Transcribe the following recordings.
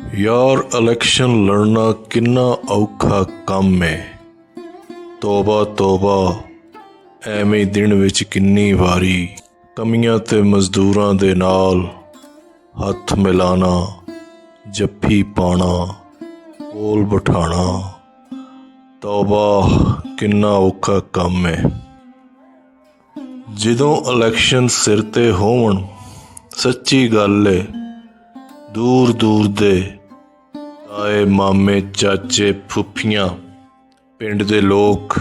यार इलेक्शन लड़ना किन्ना औखा काम है। तौबा तौबा ਐਵੇਂ दिन विच किन्नी वारी कमियां ते मजदूरां दे नाल हथ मिलाना, जफ्फी पाना, कोल बिठाना। तौबा किन्ना औखा काम है। जदों इलेक्शन सिर ते होवन सच्ची गल है, दूर दूर दे ताए मामे चाचे फुफियां पिंड दे लोग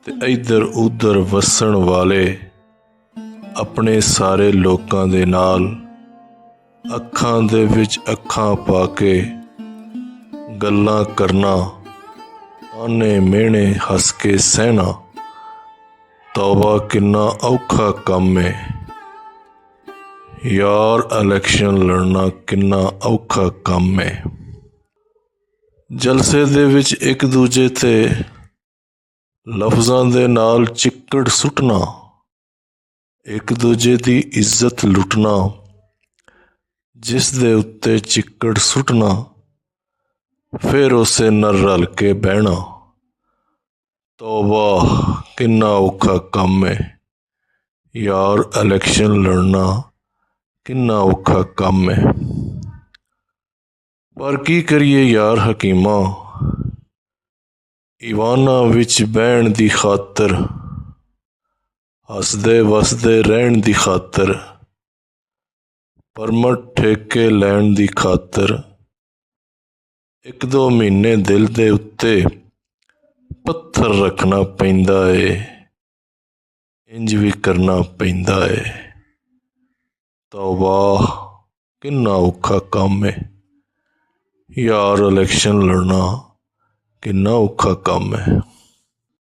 ते इधर उधर वसन वाले अपने सारे लोकां दे नाल अखां दे विच अखां पा के गल्लां करना, ताने मेहने हस के सहना। तौबा किन्ना औखा काम है। यार इलेक्शन लड़ना किन्ना औखा काम है। जलसे दे विच एक दूजे ते लफ्ज़ां दे नाल चिक्कड़ सुटना, एक दूजे दी इज्जत लुटना, जिस दे उत्ते चिक्कड़ सुटना फिर उसे नाल रल के बहना। तौबा किन्ना औखा काम है। यार इलेक्शन लड़ना किन्ना औखा काम है। पर की करिए यार हकीमा, ईवानां विच बहण दी खातर, हसदे वसदे रहण दी खातर, परमट ठेके लैण दी खातर, एक दो महीने दिल दे उत्ते पत्थर रखना पैंदा है, इंज भी करना पैंदा है। तौबा किन्ना औखा काम है। यार इलेक्शन लड़ना किन्ना औखा काम है।